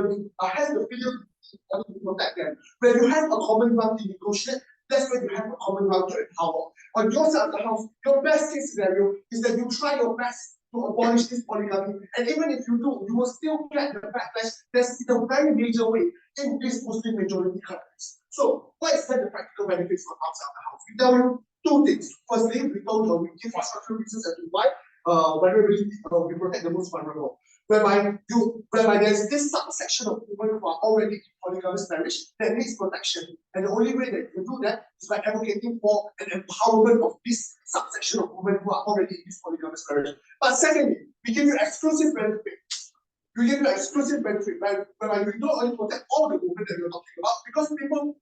polygamy has the filial duty in order to protect them. When you have a common ground to negotiate, that's when you have a common ground to empower. On your side of the house, your best case scenario is that you try your best to abolish this polygamy, and even if you do, you will still get the backlash that's in a very major way in these Muslim majority countries. So, what is then the practical benefits from outside the house? We tell you two things. Firstly, we give you structural reasons as to why vulnerability we protect the most vulnerable. Whereby there's this subsection of women who are already in polygamous marriage that needs protection. And the only way that you do that is by advocating for an empowerment of this subsection of women who are already in this polygamous marriage. But secondly, we give you exclusive benefit. We give you exclusive benefit whereby we don't only protect all the women that we're talking about, because people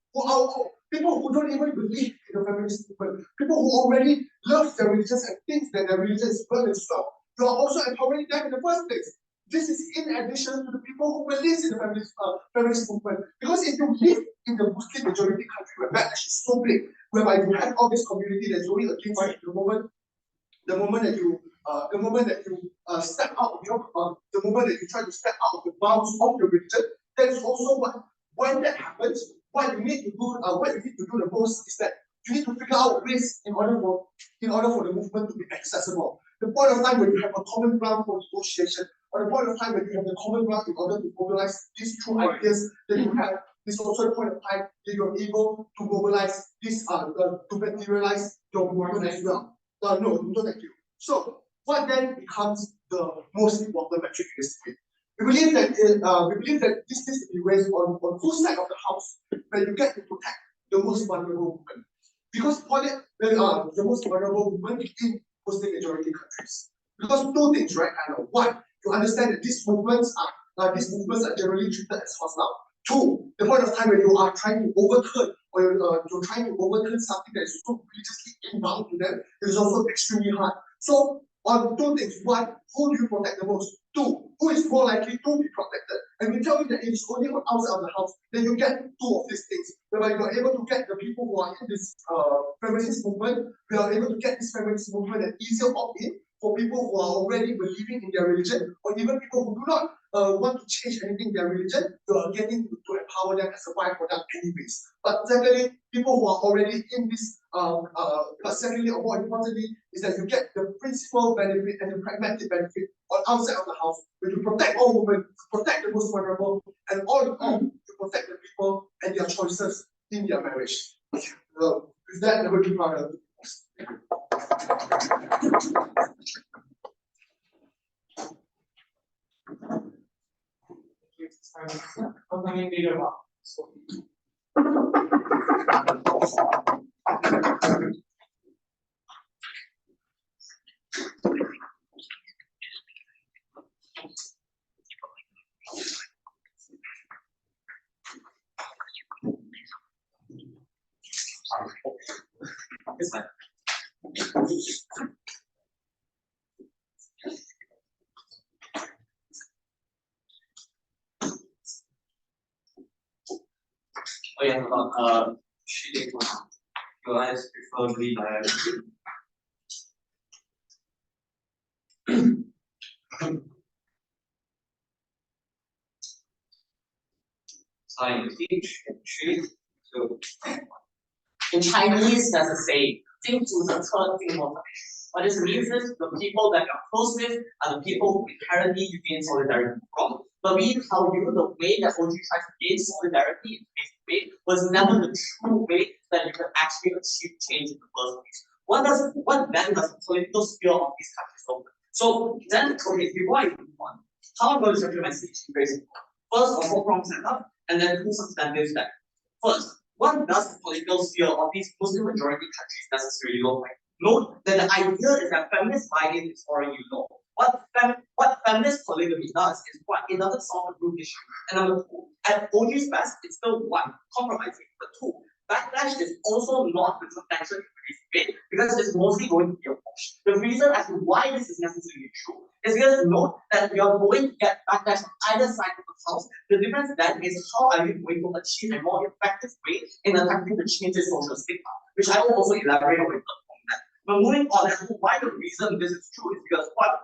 who don't even believe in the feminist movement, people who already love their religion and think that their religion is well as well, you are also empowering them in the first place. This is in addition to the people who believe in the feminist movement. Because if you live in the Muslim majority country where backlash is so big, whereby you have all this community that's only against you, the moment that you step out of your the moment that you try to step out of the bounds of your religion, that is also when that happens, what you need to do the most is that you need to figure out ways in order for the movement to be accessible. The point of time when you have a common ground for negotiation, or the point of time when you have the common ground in order to mobilize these true ideas that you have, is also the point of time that you're able to mobilize this to materialize your movement as well. No, thank you. So what then becomes the most important metric in this debate? We believe that this needs to be raised on whose side of the house where you get to protect the most vulnerable women. Because the most vulnerable women in Muslim majority countries. Because two things, right? One, you understand that these movements are generally treated as hostile. Two, the point of time when you are trying to overturn something that is so religiously inbound to them, it is also extremely hard. So on two things: one, who do you protect the most? Two, who is more likely to be protected? And we tell you that it is only on outside of the house that you get two of these things. Whereby you are able to get the people who are in this feminist movement, we are able to get this feminist movement an easier opt-in for people who are already believing in their religion, or even people who do not want to change anything in their religion, you are getting to empower them as a byproduct anyways. But secondly, people who are already in this, but secondly, or more importantly, is that you get the principal benefit and the pragmatic benefit on outside of the house, where you protect all women, protect the most vulnerable, and all in all, you protect the people and their choices in their marriage. With that, I will keep on. Oh yeah, cheating. Your eyes preferably diagonally. Sign teach and treat. So in Chinese, there's a saying, 金主的车金我的. What this means is the people that you're close with are the people who inherently you gain solidarity from. But we tell you the way that OG tries to gain solidarity in face-to-face was never the true way that you can actually achieve change in the first place. What then does the political sphere of these countries open? So then, okay, before I move on, how I'm going to structure my speech is very simple. First, a four-prong setup, and then two substantive steps. First, what does the political sphere of these Muslim majority countries necessarily look like? Note that the idea is that feminist buy-in is already low. What feminist polygamy does is what it doesn't solve the root issue. And number two, at OG's best, it's still one, compromising. But two, backlash is also not the contention in this debate because it's mostly going to be a push. The reason as to why this is necessarily true is because note that we are going to get backlash on either side of the house. The difference then is how are you going to achieve a more effective way in attempting to change the social stigma, which I will also elaborate on that. But moving on as to why the reason this is true is because what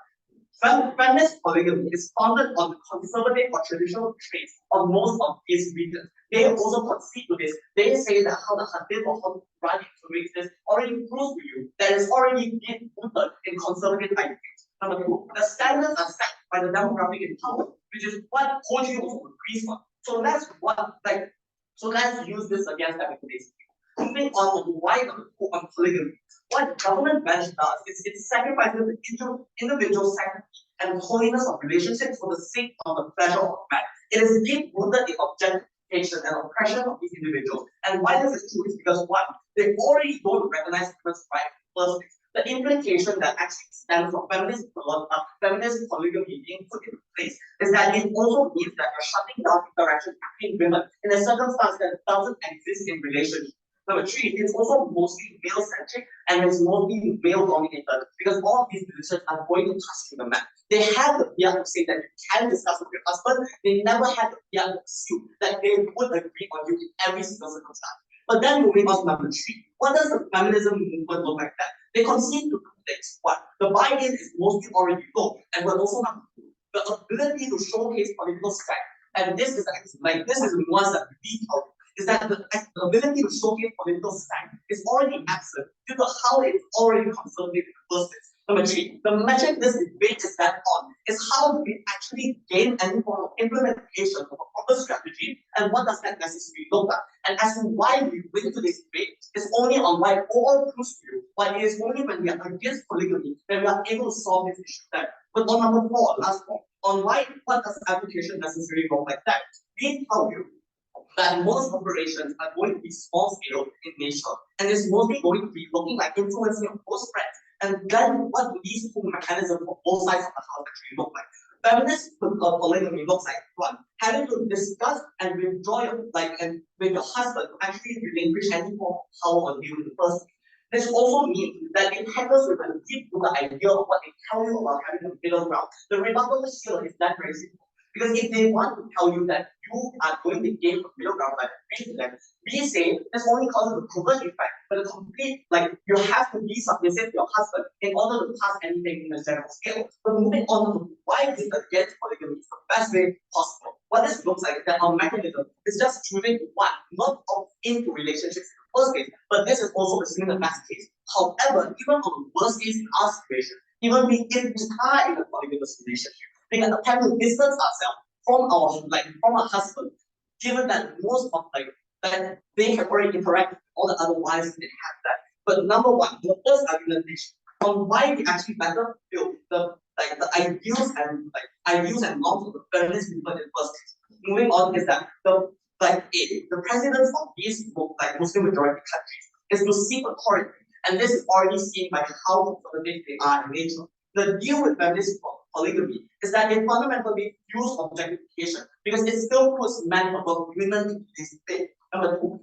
Feminist polygamy is founded on the conservative or traditional traits of most of these regions. They also concede to this. They say that how the hadith or how the Quran informates this already proves to you that it's already deep rooted in conservative ideas. Number two, the standards are set by the demographic in power, which is what Koji also agrees on. So let's use this against everybody's. Moving on to why on polygamy. What government bench does is it sacrifices the individual sanctity and holiness of relationships for the sake of the pleasure of man. It is deep rooted in objectification and oppression of these individuals. And why this is true is because one, they already don't recognize women's rights in the first place. The implication that actually stands for feminist polygamy being put in place is that it also means that you're shutting down interaction between women in a circumstance that doesn't exist in relationships. Number three, it's also mostly male-centric and it's mostly male-dominated because all of these decisions are going to touch the man. They have the fear to say that you can discuss with your husband. They never had the fear to assume that they would agree on you in every single circumstance. But then moving on to number three, what does the feminism movement look like that? They concede to two things. One, the buy-in is mostly already low, and we're also number two, the ability to showcase political strength. And this is the ones that we talk. Is that the ability to showcase political strength is already absent due to how it's already conservative in the first place. Number three, the metric this debate is that on is how do we actually gain any form of implementation of a proper strategy and what does that necessarily look like? And as to why we win today's debate is only on why all proves to you, but it is only when we are against polygamy that we are able to solve this issue there. But on number four, last one, on why what does application necessarily look like that? We tell you that most operations are going to be small scale in nature, and it's mostly going to be looking like influencing of close friends. And then what do these two mechanisms for both sides of the house actually look like? Feminist polygamy looks like one, having to discuss and withdraw with your husband to actually relinquish any form of power on you in the first place. This also means that it tackles with a deep the idea of what they tell you about having a middle ground. The rebuttal here is that very simple. Because if they want to tell you that you are going to gain a middle ground by agreeing to them, we say this only causes a covert effect, but a complete, you have to be submissive to your husband in order to pass anything in a general scale. But moving on to why this against polygamy is the best way possible. What this looks like is that our mechanism is just choosing one, not opt into relationships in the first case, but this is also assuming the best case. However, even on the worst case in our situation, even if we are in a polygamous relationship, we can attempt to distance ourselves from our husband, given that most of that they have already interacted with all the other wives they have that. But number one, the first argumentation on why we actually better build the ideals and norms of the feminist movement in the first place. Moving on is that the presidents of these Muslim majority countries is to seek a Coran, and this is already seen by how conservative they are in nature. The deal with feminist polygamy is that it fundamentally fuels objectification because it still puts men above women in this debate. Number two,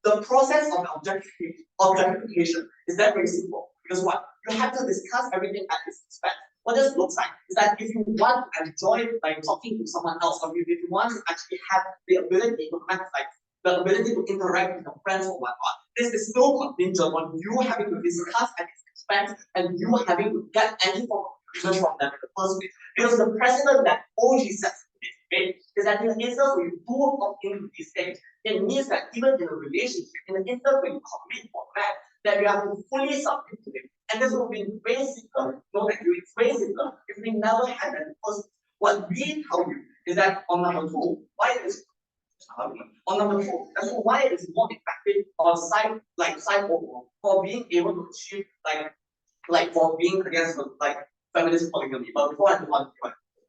the process of objectification is that very simple. Because what? You have to discuss everything at this expense. What this looks like is that if you want to enjoy talking to someone else, or if you want to actually have the ability to interact with your friends or whatnot, this is still contingent on you having to discuss at its expense and you having to get any form of agreement from them in the first place. Because the precedent that OG sets in this debate is that in the instance where you do opt into these things, it means that even in a relationship, in the instance where you commit for that, that you have to fully submit to them. And this will be way simpler, it's way simpler if we never had that first. What we tell you is that on number two, why it is why it is more effective on side overall for being able to achieve for being against feminist polygamy. But before I move on,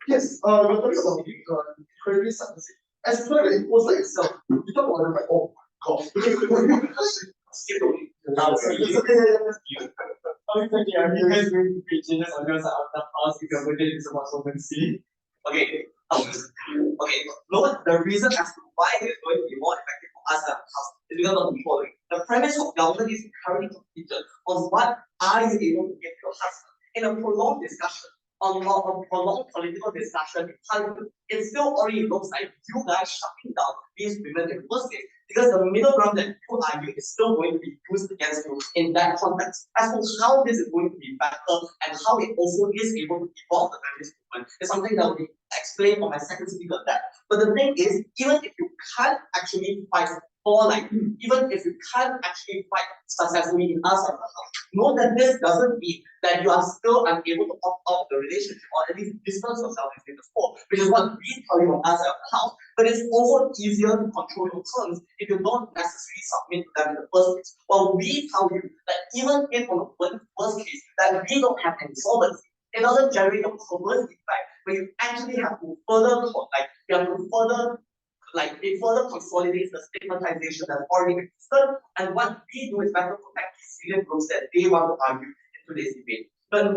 yes, we're talking about incredibly submissive. As far as it was like itself, you talk about the oh gosh. skip away. You guys going to be genius on your side of the house if your budget is about so many. Okay. No, the reason as to why it is going to be more effective for us as a house is because of the following. The premise of government is currently contingent on what are you able to give your husband in a prolonged discussion, on a prolonged political discussion in parliament. it still already looks like you guys shutting down these women in the first place. Because the middle ground that you argue is still going to be used against you in that context. As for how this is going to be better and how it also is able to evolve the feminist movement is something that will be explained on my second speaker that. But the thing is, even if you can't actually fight for even if you can't actually fight successfully in outside the house, know that this doesn't mean that you are still unable to opt out of the relationship or at least distance yourself in status quo, which is what we tell you on outside of the house. But it's also easier to control your terms if you don't necessarily submit to them in the first place. Well, we tell you that even if on the worst case that we don't have any solvency, it doesn't generate a perverse effect, but you actually have to further it further consolidates the stigmatization that's already existed, and what we do is better protect these salient groups that they want to argue in today's debate. But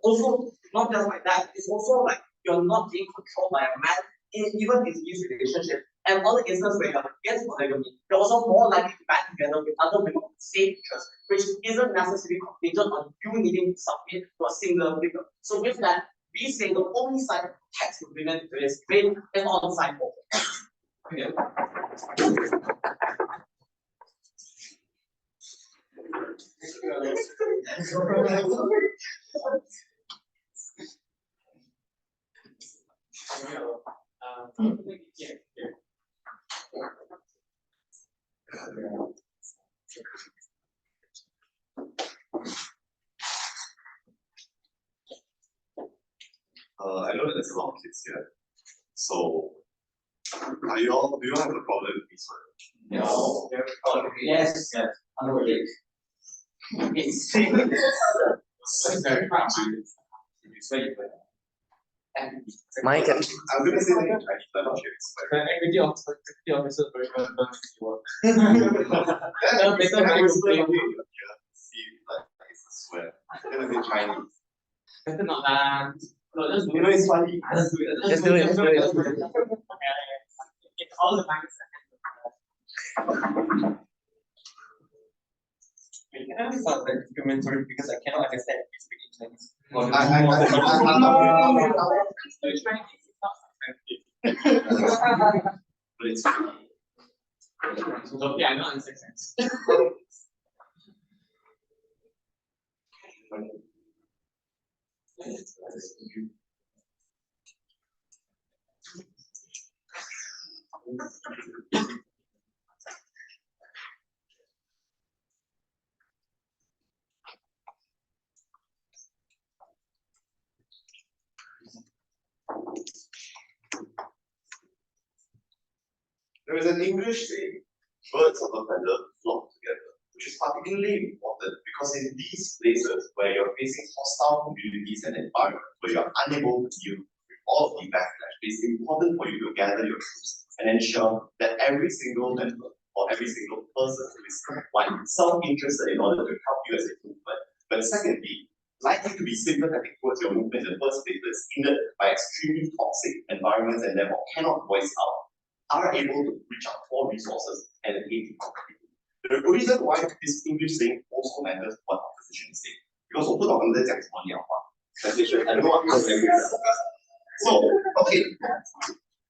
also not just like that, it's also like you're not being controlled by a man even in these relationships. And other instances where you're against polygamy, you're also more likely to band together with other women of the same interest, which isn't necessarily contingent on you needing to submit to a single figure. So with that, we say the only side that protects the women in today's debate is on the side of okay. I know that there's a lot of kids here. So, do you all have a problem with this one? No. Yes. Unrelated. Mike, I'm going to say that in Chinese, I'm not sure it's The equity officer very well done work. See, like, it's a swear. I'm going to say Chinese. Better not no, just do You know, it's funny. Let's do it. Let's do it. It's all the minds. Can I start the documentary because I cannot understand if you speak in Chinese. But it's funny. So yeah, I know it's sense. There is an English saying, birds of a feather flock together, which is particularly important because in these places where you're facing hostile communities and environments where you're unable to deal with all of the backlash, it's important for you to gather your troops and ensure that every single member or every single person is one, self-interested in order to help you as a movement. But secondly, likely to be sympathetic towards your movement in the first place that's hindered by extremely toxic environments and therefore cannot voice out, are able to reach out for resources and aid to contribute. The reason why this English saying also matters what opposition is saying, because 我不懂你在讲什么鸟话 translation, I don't know what the language is. So, okay,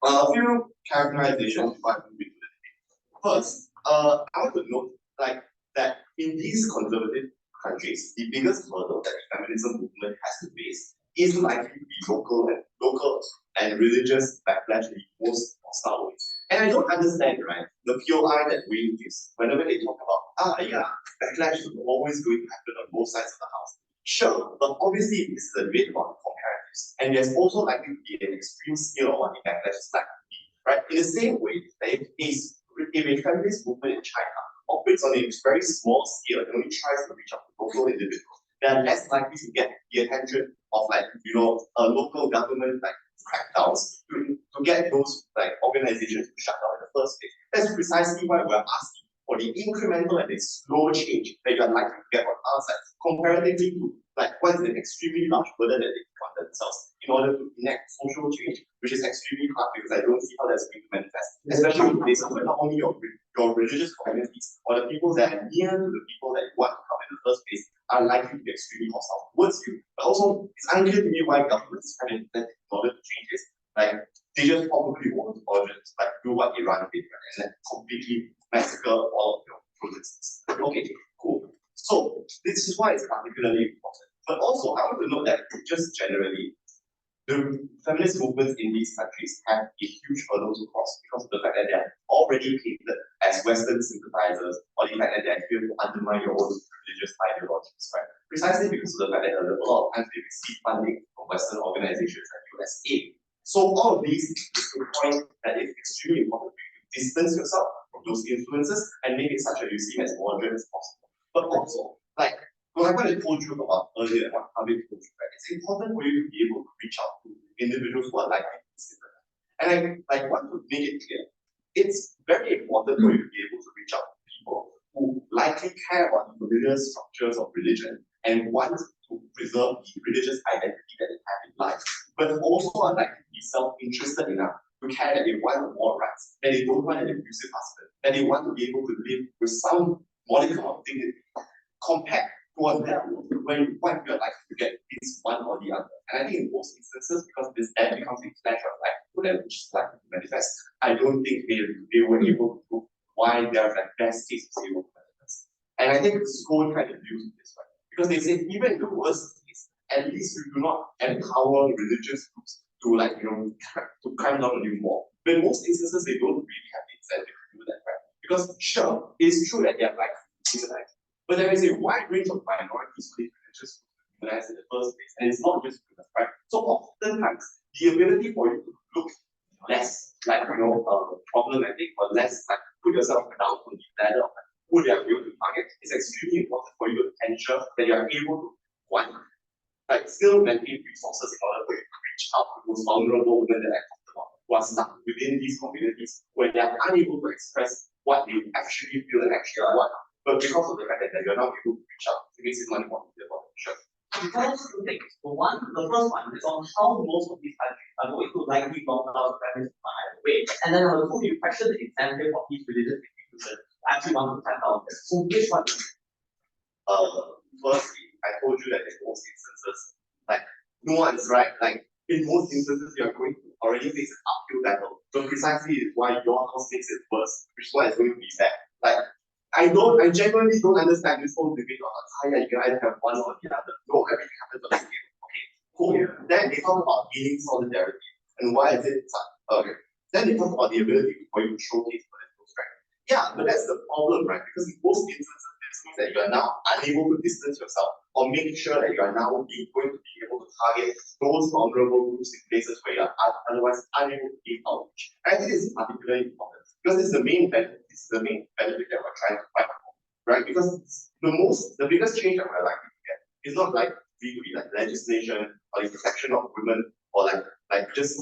a few characterizations before I move into the debate. First, I want to note that in these conservative countries, the biggest hurdle that the feminism movement has to face is likely to be local and religious backlash in the most hostile ways. And I don't understand, right, the POI that Wayne gives whenever they talk about, backlash is always going to happen on both sides of the house. Sure, but obviously this is a debate about comparatives. And there's also likely to be an extreme scale of what the backlash is likely to be, right? In the same way that if a feminist movement in China operates on a very small scale and only tries to reach out to local individuals, they are less likely to get the attention of a local government crackdowns to get those organizations to shut down in the first place. That's precisely why we're asking for the incremental and the slow change that you're likely to get on our side, comparatively to what is an extremely large burden that they put on themselves in order to enact social change, which is extremely hard because I don't see how that's going to manifest, especially in places where not only your religious communities or the people that are near to the people that you want to come in the first place are likely to be extremely hostile towards you. But also, it's unclear to me why governments have invented in order to change this. like they just probably won't, or just like do what Iran did, right? And then completely massacre all of your protests. Okay, cool. So this is why it's particularly important. But also, I want to note that just generally, the feminist movements in these countries have a huge hurdle to cross because of the fact that they are already painted as Western sympathizers, or the fact that they are here to undermine your own religious ideologies, right? Precisely because of the fact that a lot of times they receive funding from Western organizations like USA. So all of these is the point that it's extremely important for you to distance yourself from those influences and make it such that you seem as moderate as possible. But also, like what I told you about earlier, what Pavit told you, right? It's important for you to be able to reach out to individuals who are likely to be similar. And I want to make it clear, it's very important for you to be able to reach out to people who likely care about the religious structures of religion and want to preserve the religious identity that they have in life, but also are likely to be self-interested enough to care that they want more rights, that they don't want an abusive husband, that they want to be able to live with some modicum of dignity, compared to a level where what you're likely to get is one or the other. And I think in most instances, because this then becomes a clash of like for them which is likely to manifest, I don't think they were able to prove why there's like best case was able to manifest. And I think Scone kind of views this, right? Because they say even in the worst case, at least you do not empower religious groups to like to climb down on you more. But in most instances they don't really have the incentive to do that, right? Because sure, it's true that they are like humanized. But there is a wide range of minorities who religious humanized in the first place, and it's not just women, right? So oftentimes, the ability for you to look less like problematic or less like put yourself down on the ladder of who they are able to target is extremely important for you to ensure that you are able to still maintain resources in order for you to reach out to those vulnerable women that I talked about, who are stuck within these communities where they are unable to express what they actually feel and actually want. But because of the fact that you're not able to reach out, it makes it much more difficult. Sure. Because two things. The first one is on how most of these countries are going to likely bomb out feminist way. And then number two, you question the incentive of these religious institutions to actually want to tap out there. So which one? Firstly, I told you that in most instances, like no one's right. Like in most instances, you are going to already face an uphill battle. So precisely is why your house makes it worse, which is why it's going to be bad. Like I genuinely don't understand this whole debate on you guys have one or the other. No, everything happens on the same. Okay, cool. Yeah. Then they talk about gaining solidarity and why is it okay. Then they talk about the ability for you to showcase political strength. Yeah, but that's the problem, right? Because in most instances, this means that you are now unable to distance yourself or make sure that you are now going to be able to target those vulnerable groups in places where you are otherwise unable to give outreach. I think this is particularly important because this is the main benefit. This is the main benefit that we're trying to fight for, right? Because the biggest change that we're likely to get is not like like legislation or the protection of women or like just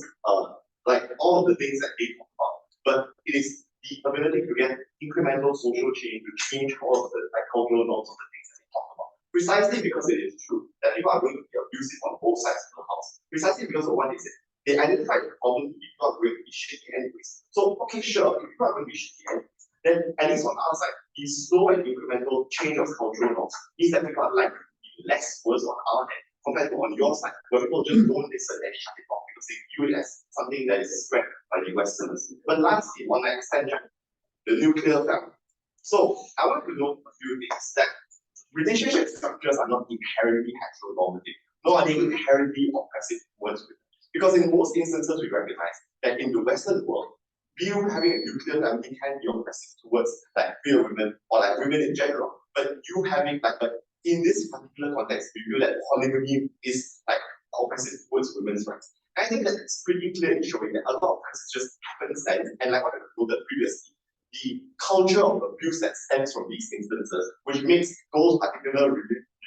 like all of the things that they talk about, but it is the ability to get incremental social change to change all of the like cultural norms of the things that they talk about. Precisely because it is true that people are going to be abusive on both sides of the house. Precisely because of what they said. They identify the problem to be people are going to be shitty anyways. So okay, sure, if people are going to be shitty anyways, then at least on our side, the slow and incremental change of cultural norms means that people are likely to be less worse on our end compared to on your side, where people just don't listen and shut it off because they view it as something that is spread by the Westerners. But lastly, on the extension, the nuclear family. So I want to note a few things that relationship structures are not inherently heteronormative, nor are they inherently oppressive towards women. Because in most instances, we recognize that in the Western world, you having a nuclear family can be oppressive towards like queer women or like women in general. But you having but in this particular context, we feel that polygamy is like oppressive towards women's rights. I think that it's pretty clear in showing that a lot of times it just happens and like what I noted previously, the culture of abuse that stems from these instances, which makes those particular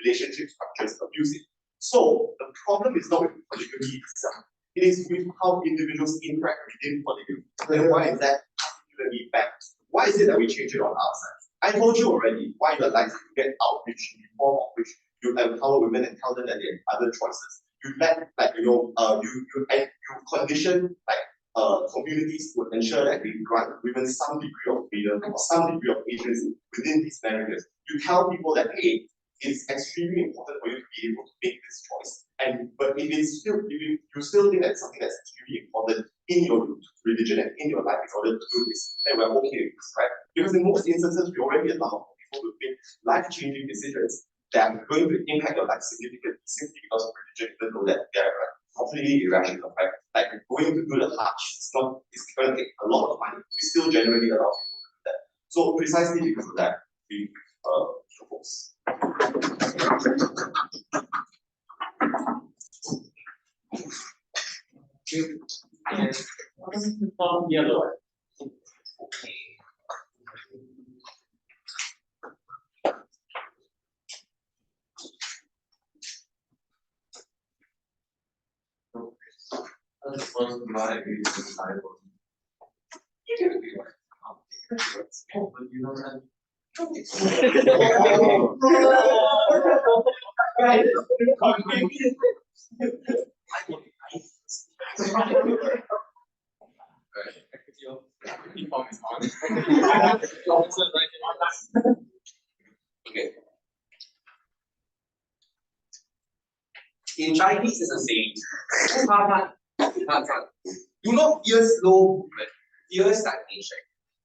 relationship structures abusive. So the problem is not with polygamy itself. It is with how individuals interact within polygamy. And why is that particularly bad? Why is it that we change it on our side? I told you already why you're likely to get outreach in the form of which you empower women and tell them that they have other choices. You let you condition communities to ensure that they grant women some degree of freedom or some degree of agency within these marriages. You tell people that hey, it's extremely important for you to be able to make this choice. But if you still think that it's something that's extremely important in your religion and in your life in order to do this, then we're okay with this, right? Because in most instances, we already allow people to make life-changing decisions that are going to impact your life significantly simply because of religion, even though that they're completely irrational, right? Like going to do the Hajj, it's going to take a lot of money. We still generally allow people to do that. So precisely because of that, we propose. Yellow. Okay. In Chinese, it's a saying, do not fear slow movement, fear stagnation.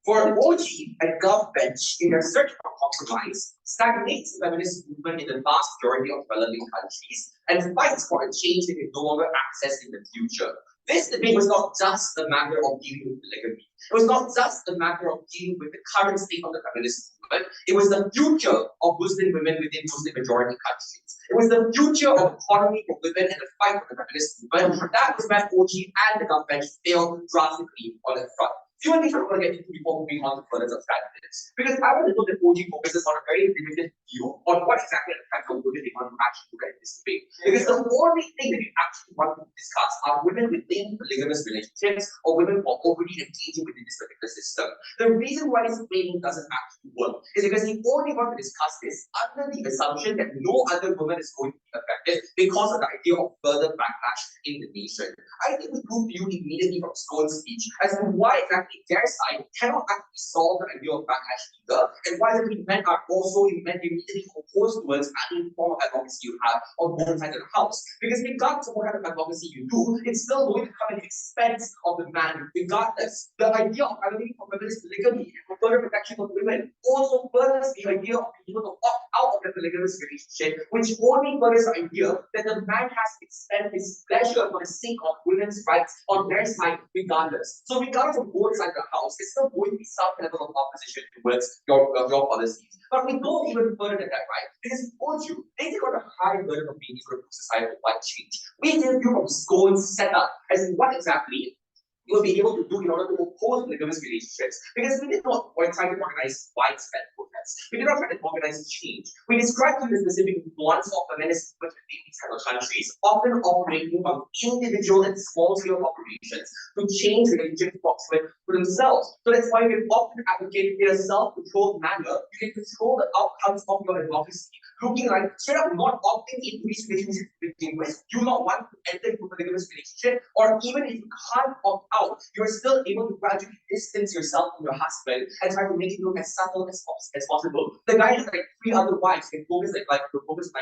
For an OG and Gulf bench in their search for compromise, stagnates the feminist movement in the vast majority of developing countries and fights for a change they can no longer access in the future. This debate was not just a matter of dealing with polygamy. It was not just a matter of dealing with the current state of the feminist movement. It was the future of Muslim women within Muslim majority countries. It was the future of economy for women and the fight for the feminist movement. That was where OG and the Gulf bench failed drastically on the front. Few things I'm going to get into before moving on to further substantives. Because I want to know that OG focuses on a very limited view on what exactly the practical women they want to actually look at this debate. Because the only thing that we actually want to discuss are women within polygamous relationships or women who are already engaging within this particular system. The reason why this framing doesn't actually work is because we only want to discuss this under the assumption that no other woman is going to be affected because of the idea of further backlash in the nation. I think we prove to you immediately from Scone's speech as to why exactly their side cannot actually solve the idea of backlash either, and why the men are also immediately opposed towards any form of advocacy you have on both sides of the house. Because regardless of what kind of advocacy you do, it's still going to come at the expense of the man. Regardless, the idea of advocating for feminist polygamy and for further protection of women also furthers the idea of being able to opt out of the polygamous relationship, which only furthers the idea that the man has to expend his pleasure for the sake of women's rights on their side regardless. So regardless of both sides of the house, there's still going to be some level of opposition towards your policies. But we go even further than that, right? Because told you, they take on a high burden of being able to societal climate change. We give you from Scone's setup as what exactly you will be able to do in order to oppose polygamous relationships. Because we did not try to organize widespread protests. We did not try to organize change. We described the specific nuance of feminist movement within these kind of countries, often operating from individual and small-scale operations to change religion proximate to themselves. So that's why we've often advocated in a self-controlled manner, you can control the outcomes of your advocacy. Looking like straight up not opting into these relationships to begin with, you not want to enter into a polygamous relationship, or even if you can't opt out, you're still able to gradually distance yourself from your husband and try to make it look as subtle as possible. The guy has like 3 other wives and focus like other most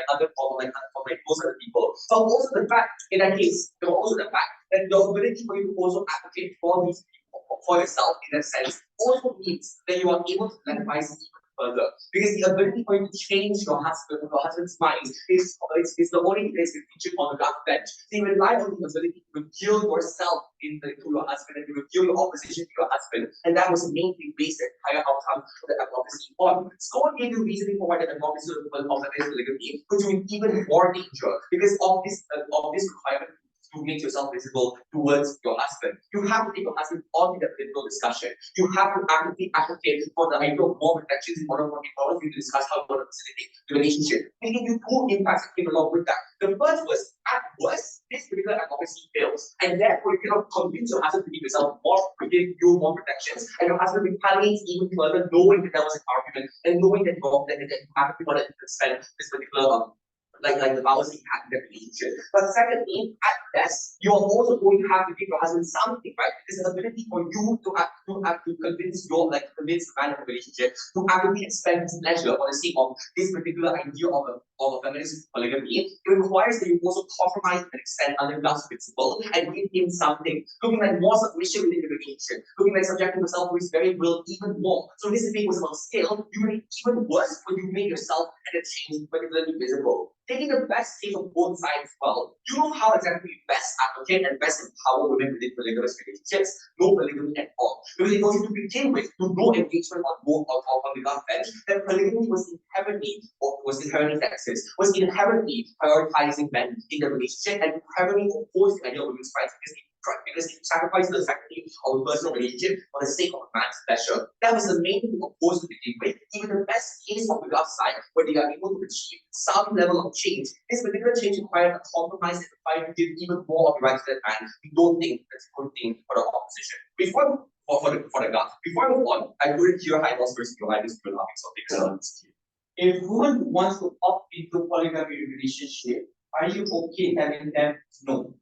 other people. But also the fact in that case, there was also the fact that the ability for you to also advocate for these people for yourself in a sense also means that you are able to advise even further. Because the ability for you to change your husband's mind is the only place you feature on the last bench. So you rely on the ability to reveal yourself to your husband and to reveal your opposition to your husband. And that was the main thing based the entire outcome of the advocacy on. Scone gave you reasoning for why the advocacy of polygamy puts you in even more danger because of this requirement to make yourself visible towards your husband. You have to take your husband on in the political discussion. You have to actively advocate for the idea of more protections in order for you to discuss how you want to facilitate the relationship. They give you 2 impacts that came along with that. The first was, at worst, this particular advocacy fails, and therefore you cannot convince your husband to give yourself more, to give you more protections, and your husband retaliates even further, knowing that there was an argument and knowing that you have to spend this particular like the policy had in the relationship. But secondly, at best, you're also going to have to give your husband something, right? There's an ability for you to convince convince the man of the relationship to actively expend his pleasure for the sake of this particular idea of a feminist polygamy. It requires that you also compromise and extend under God's principle and give him something, looking like more submission within the relationship, looking like subjecting yourself to his very will even more. So this debate was about scale. You make it even worse when you make yourself and the change particularly visible. Taking the best case of both sides well, you know how exactly best advocate and best empower women within polygamous relationships, no polygamy at all. Because they told you to begin with, to no engagement on both on the gut bench, that polygamy was inherently sexist, was inherently prioritizing men in the relationship and inherently opposed the idea of women's rights because it sacrificed the sanctity of a personal relationship for the sake of a man's pleasure. That was the main thing to oppose to begin with. Even the best case of the gut side, where they are able to achieve some level of change, this particular change required a compromise and required to give even more of the rights to that man. We don't think that's a good thing for the opposition. Before the gut, before I move on, I wouldn't hear high loss versus low. I just feel having something. If women want to opt into polygamy relationship, are you okay telling them no?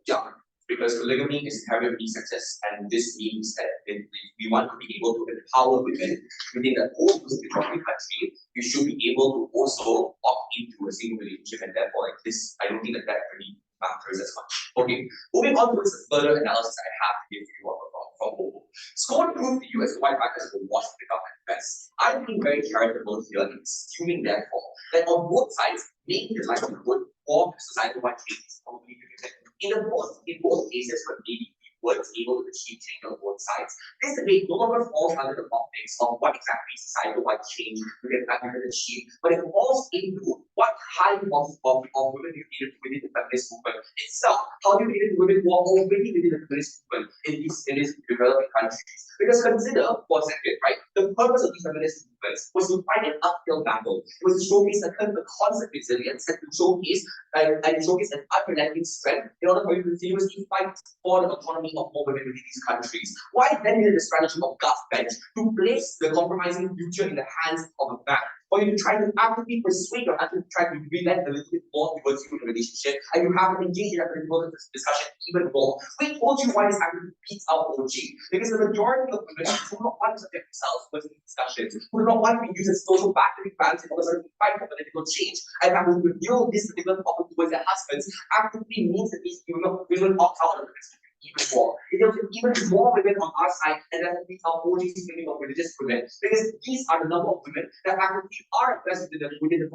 Yeah. Because polygamy is inherently sexist, and this means that if we want to be able to empower women within the whole Muslim country, you should be able to also opt into a single relationship, and therefore, like this, I don't think that really matters as much. Okay, moving on towards the further analysis I have to give you from Bobo. Score proved the US white backers will watch the government best. I'm being very charitable here in assuming, therefore, that on both sides, maybe the likelihood for societal white change is probably limited. In both cases where maybe we weren't able to achieve change on both sides, this debate no longer falls under the optics of what exactly societal white change we can achieve, but it falls into what kind of women you needed within the feminist movement itself. How do you need women who are already within the feminist movement in these developing countries? Because consider for a second, right? The purpose of these feminist movements was to fight an uphill battle. It was to showcase a constant resilience and to showcase an unrelenting strength in order for you to continuously fight for the autonomy of more women within these countries. Why then is it the strategy of gut bench to place the compromising future in the hands of a man? For you to try to actively persuade or actively try to relent a little bit more towards you in a relationship, and you have to engage in that political discussion even more. We told you why this actually beats out OG, because the majority of women do not want to subject themselves to these discussions, who do not want to be used as social battery fans in order to fight for political change, and have to reveal this particular topic towards their husbands actively means that these women opt out of this even more. It will even more women on our side, and that will be our OG screaming of religious women, because these are the number of women that actually are oppressed within these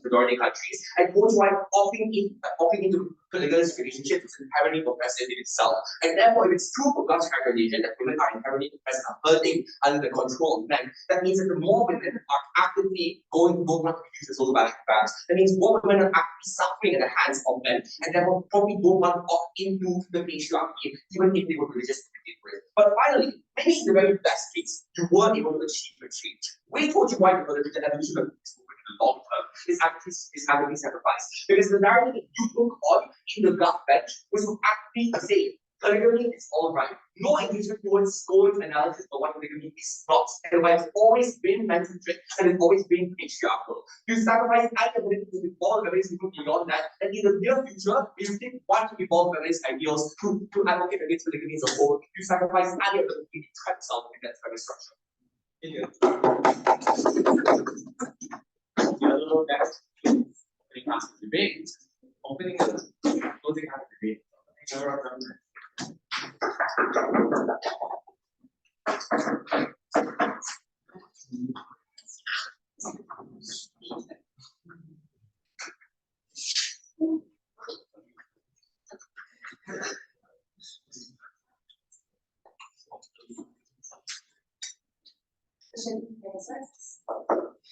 majority countries, and those who are opting into polygamous relationships is inherently oppressive in itself. And therefore, if it's true for God's calculation that women are inherently oppressed and hurting under the control of men, that means that the more women are actively don't want to use the social battery bags, that means more women are actively suffering at the hands of men, and therefore probably don't want to opt into the patriarchy, even if they were religious to begin with. But finally, maybe in the very best case, you were able to achieve a change. We told you why the evolution of this movement in the long term is actually sacrificed. Because the narrative that you took on in the gut bench was to actually say polygamy is all right. No engagement towards scoring analysis of what polygamy is not. And why it's always been man-centric and it's always been patriarchal. You sacrifice identity to evolve feminist movement beyond that, and in the near future, you still want to evolve feminist ideals to advocate against polygamy as a whole. You sacrifice any of the ability to trap yourself in that feminist structure. The other next opening half of the debate, opening and closing half of the debate.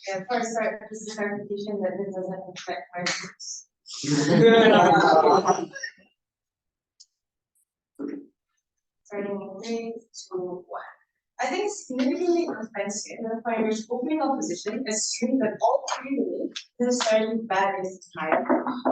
Yeah, before I start, just a clarification that this doesn't affect my books. Starting in 3, 2, 1. I think it's significantly offensive that fighters opening opposition assume that all polygamy is necessarily bad as time.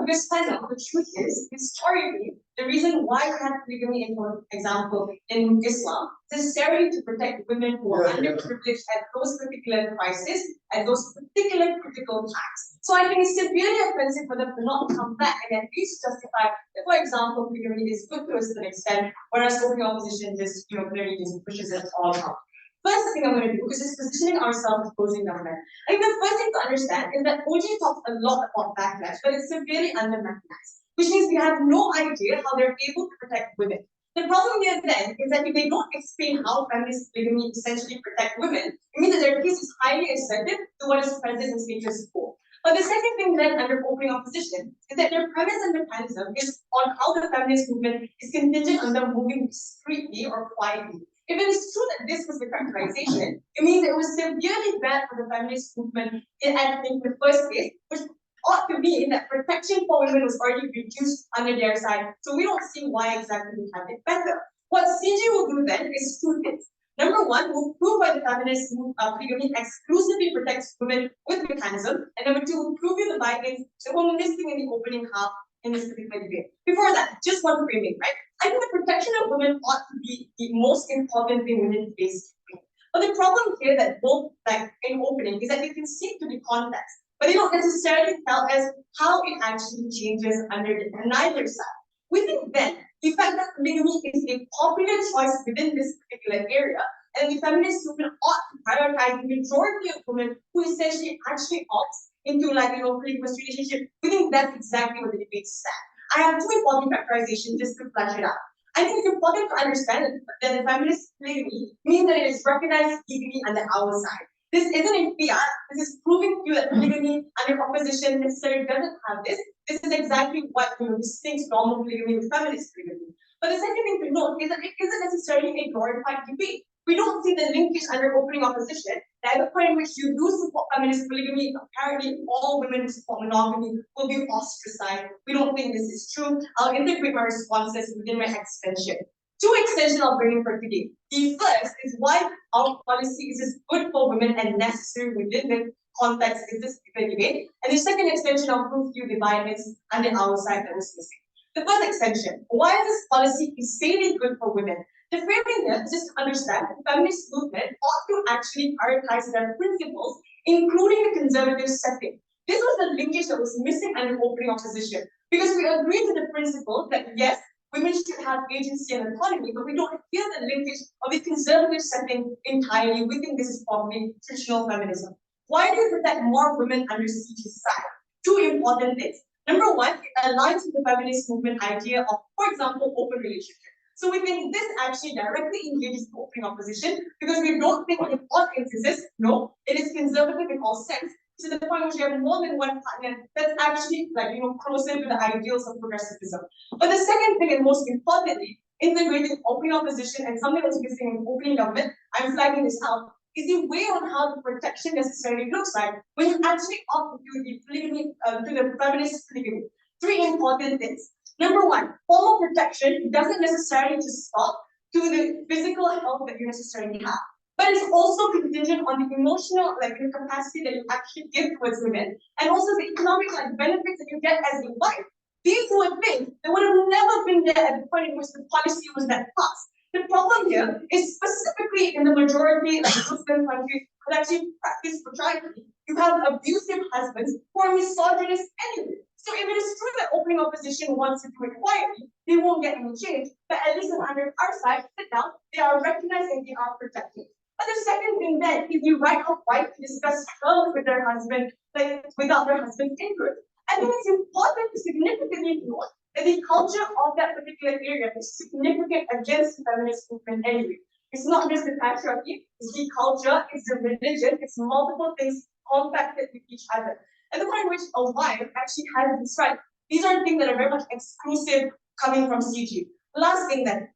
Because the truth is, historically, The reason why we have polygamy, for example, in Islam, is necessarily to protect women who are underprivileged at those particular crises, at those particular critical times. So I think it's severely offensive for them to not come back and at least justify that, for example, polygamy is good to a certain extent, whereas open opposition just, clearly just pushes it all out. First thing I'm going to do is just positioning ourselves as opposing government. I think the first thing to understand is that OG talks a lot about backlash, but it's severely under-mechanized, which means we have no idea how they're able to protect women. The problem here then is that if they don't explain how feminist polygamy essentially protect women, it means that their case is highly assertive to what is present in status quo. But the second thing then under opening opposition is that their premise and mechanism is on how the feminist movement is contingent on them moving discreetly or quietly. If it is true that this was the characterization, it means that it was severely bad for the feminist movement in the first place, which ought to mean that protection for women was already reduced under their side. So we don't see why exactly we have it better. What CG will do then is two things. Number one, we'll prove why the feminist polygamy exclusively protects women with mechanism. And number two, we'll prove you the findings that we're missing in the opening half in this particular debate. Before that, just one framing, right? I think the protection of women ought to be the most important thing within today's debate. But the problem here that both like in opening is that they can speak to the context, but they don't necessarily tell us how it actually changes under neither side. We think then the fact that polygamy is a popular choice within this particular area, and the feminist movement ought to prioritize the majority of women who essentially actually opts into polygamous relationship. We think that's exactly what the debate said. I have two important factorizations just to flesh it out. I think it's important to understand that the feminist polygamy means that it is recognized legally under our side. This isn't a fiat. This is proving to you that polygamy under opposition necessarily doesn't have this. This is exactly what distincts normal polygamy with feminist polygamy. But the second thing to note is that it isn't necessarily a glorified debate. We don't see the linkage under opening opposition that at the point in which you do support feminist polygamy, apparently all women who support monogamy will be ostracized. We don't think this is true. I'll integrate my responses within my extension. Two extensions I'll bring in for today. The first is why our policy is good for women and necessary within the context in this debate. And the second extension I'll prove to you the violence under our side that was missing. The first extension, why is this policy insanely good for women? The framing here is just to understand that the feminist movement ought to actually prioritize their principles, including the conservative setting. This was the linkage that was missing under opening opposition, because we agree to the principle that yes, women should have agency and autonomy, but we don't hear the linkage of the conservative setting entirely. We think this is probably traditional feminism. Why do we protect more women under CG's side? Two important things. Number one, it aligns with the feminist movement idea of, for example, open relationship. So we think this actually directly engages the opening opposition because we don't think in all instances, no, it is conservative in all sense, to the point where you have more than one partner that's actually closer to the ideals of progressivism. But the second thing, and most importantly, integrating opening opposition and something that's missing in opening government, I'm flagging this out, is the way on how the protection necessarily looks like when you actually opt to the polygamy, to the feminist polygamy. Three important things. Number one, formal protection doesn't necessarily just stop to the physical health that you necessarily have, but it's also contingent on the emotional capacity that you actually give towards women, and also the economic benefits that you get as a wife. These were things that would have never been there at the point in which the policy was that passed. The problem here is specifically in the majority of Muslim countries that actually practice patriarchy. You have abusive husbands who are misogynist anyway. So if it is true that opening opposition wants to do it quietly, they won't get any change. But at least under our side, sit down, they are recognized and they are protected. But the second thing then is you write a wife to discuss struggles with their husband, without their husband's input. I think it's important to significantly note that the culture of that particular area is significant against the feminist movement anyway. It's not just the patriarchy, it's the culture, it's the religion, it's multiple things compacted with each other. And the point in which a wife actually has this right. These are things that are very much exclusive coming from CG. The last thing then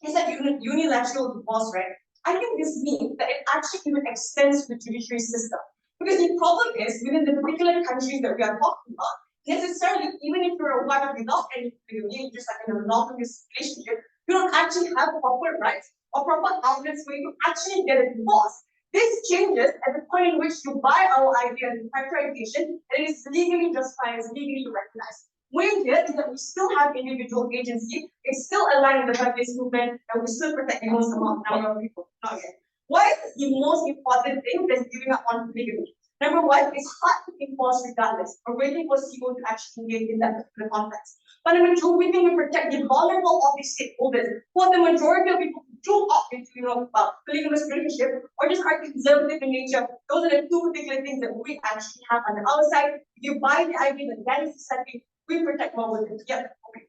is that unilateral divorce, right? I think this means that it actually even extends to the judiciary system. Because the problem is, within the particular countries that we are talking about, necessarily, even if you're a wife without any polygamy, just like in a monogamous relationship, you don't actually have proper rights or proper outlets where you actually get a divorce. This changes at the point in which you buy our idea of characterization, and it is legally justified, it's legally recognized. We're here is that we still have individual agency, it's still aligned with the feminist movement, and we still protect the most amount number of people. Not yet. What is the most important thing that's giving up on polygamy? Number one, it's hard to enforce regardless. We're waiting for people to actually engage in that particular context. But number two, we think we protect the vulnerable of these stakeholders, for the majority of people who do opt into, polygamous relationship, or just are conservative in nature. Those are the two particular things that we actually have on the outside. If you buy the idea that that is the setting, we protect more women. Yeah. Okay.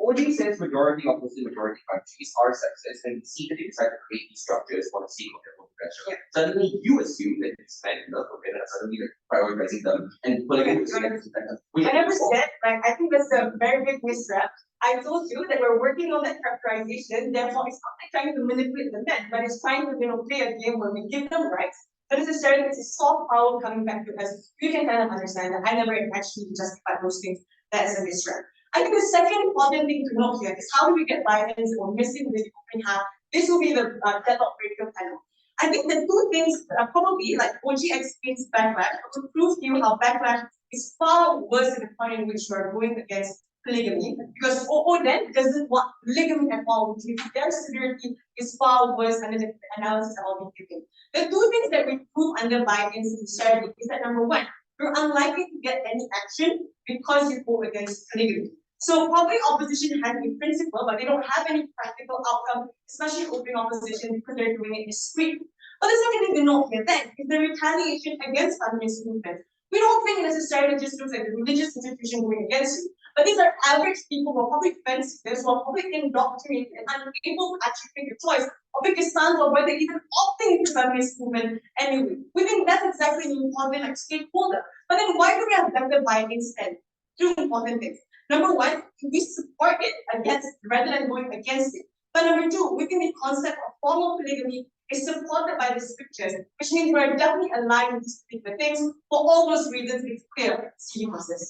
OG says majority of Muslim majority countries are sexist and secretly decide to create these structures for the sake of their own pressure. Yeah. Suddenly you assume that it's men love women and suddenly they're prioritizing them and polygamy is I never said, like, I think that's a very big misrep. I told you that we're working on that characterization, therefore it's not like trying to manipulate the men, but it's trying to play a game where we give them rights. But necessarily it's a soft power coming back to us. You can kind of understand that I never actually justified those things. That's a misrep. I think the second important thing to note here is how do we get violence or missing with the open half? This will be the deadlock radio panel. I think the two things are probably like OG explains backlash, but to prove to you how backlash is far worse than the point in which you are going against polygamy, because OO then doesn't want polygamy at all, which means their severity is far worse under the analysis that I'll be giving. The two things that we prove under violence sincerity is that number one, you're unlikely to get any action because you go against polygamy. So probably opposition has a principle, but they don't have any practical outcome, especially open opposition, because they're doing it discreetly. But the second thing to note here then is the retaliation against feminist movement. We don't think necessarily just looks like a religious institution going against you, but these are average people who are probably fence sitters, who are probably indoctrinated and unable to actually make a choice or make a stand or whether even opting into feminist movement anyway. We think that's exactly the important like stakeholder. But then why do we have better violence then? Two important things. Number one, we support it against rather than going against it. But number two, we think the concept of formal polygamy is supported by the scriptures, which means we're definitely aligned with these particular things. For all those reasons, it's clear. See you process.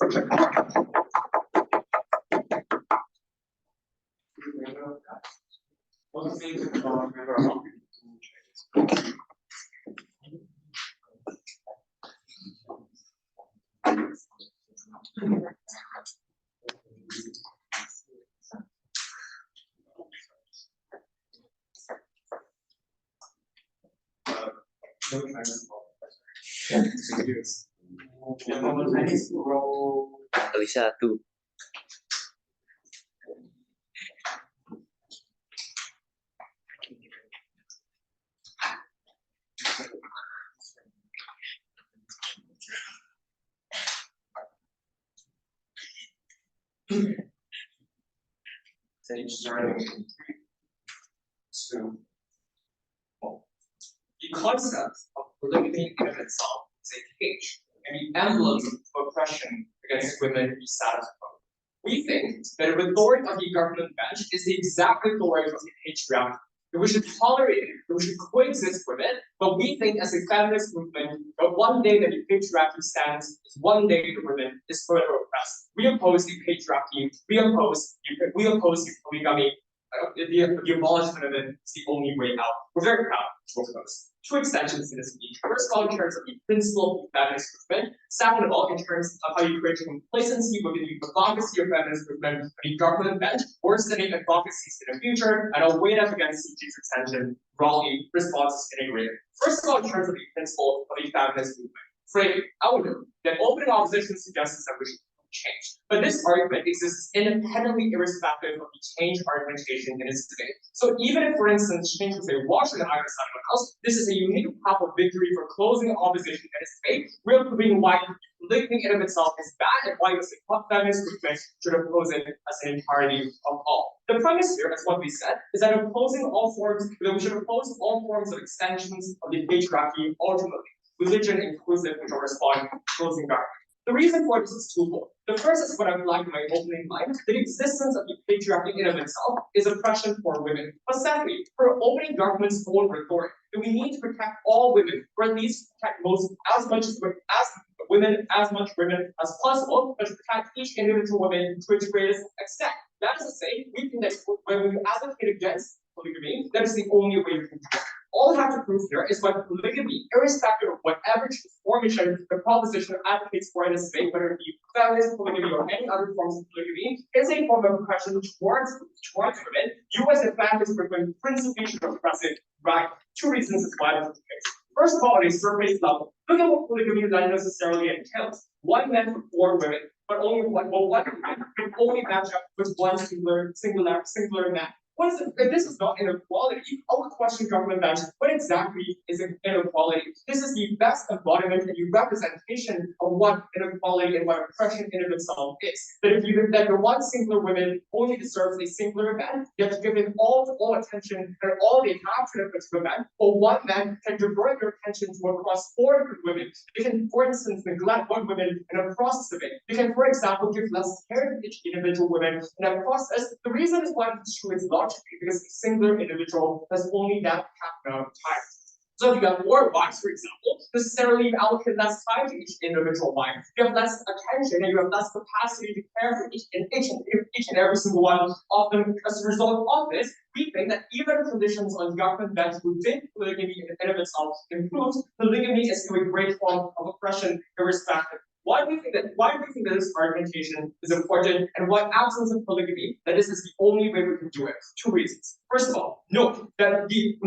Alicia tu. The concept of polygamy in itself is a cage and the emblem of oppression against women who status quo. We think that a rhetoric of the government bench is the exact rhetoric of the patriarchy, that we should tolerate it, that we should coexist with it, but we think as a feminist movement that one day that the patriarchy stands is one day the women is further oppressed. We oppose the patriarchy, we oppose the polygamy. The abolishment of it is the only way out. We're very proud to oppose. Two extensions to this speech. First of all, in terms of the principle of feminist movement. Second of all, in terms of how you create complacency within the advocacy of feminist movement on the government bench, worsening advocacies in the future, and I'll weigh up against CG's extension, Raleigh responses integrated. First of all, in terms of the principle of the feminist movement. Frame, I would note that open opposition suggests that we should change. But this argument exists independently irrespective of the change argumentation in its debate. So even if, for instance, change was a wash on the iron side of the house, this is a unique path of victory for closing opposition in its debate. We're proving why polygamy in of itself is bad and why the feminist movement should oppose it as an entirety of all. The premise here, as what we said, is that opposing all forms, that we should oppose all forms of extensions of the patriarchy ultimately, religion inclusive, which will respond to closing government. The reason for this is twofold. The first is what I flagged in my opening line. The existence of the patriarchy in of itself is oppression for women. But secondly, for opening government's own rhetoric, that we need to protect all women, or at least protect as much women as possible, but to protect each individual woman to its greatest extent. That is to say, we think that when we advocate against polygamy, that is the only way we can do it. All I have to prove here is what polygamy, irrespective of whatever formation the proposition advocates for in this debate, whether it be feminist polygamy or any other forms of polygamy, is a form of oppression towards women. You as a feminist are going principally to oppress it, right? Two reasons is why this is the case. First of all, on a surface level, look at what polygamy then necessarily entails. One man for 4 women, but only one man can only match up with one singular man. What is it? If this is not inequality, I would question government bench. What exactly is inequality? This is the best embodiment and the representation of what inequality and what oppression in of itself is. That the one singular woman only deserves a singular man, you have to give him all attention and all they have to the man, or one man can divert their attention to across 4 different women. They can, for instance, neglect one woman in a process of it. They can, for example, give less care to each individual woman in that process. The reason is why it's true is logically because a singular individual has only that amount of time. So if you have 4 wives, for example, necessarily you allocate less time to each individual wife. You have less attention and you have less capacity to care for each and every single one of them. As a result of this, we think that even if conditions on government bench within polygamy in and of itself improves, polygamy is still a great form of oppression irrespective. Why do we think that this argumentation is important, and why absence of polygamy, that this is the only way we can do it? 2 reasons. First of all, note that the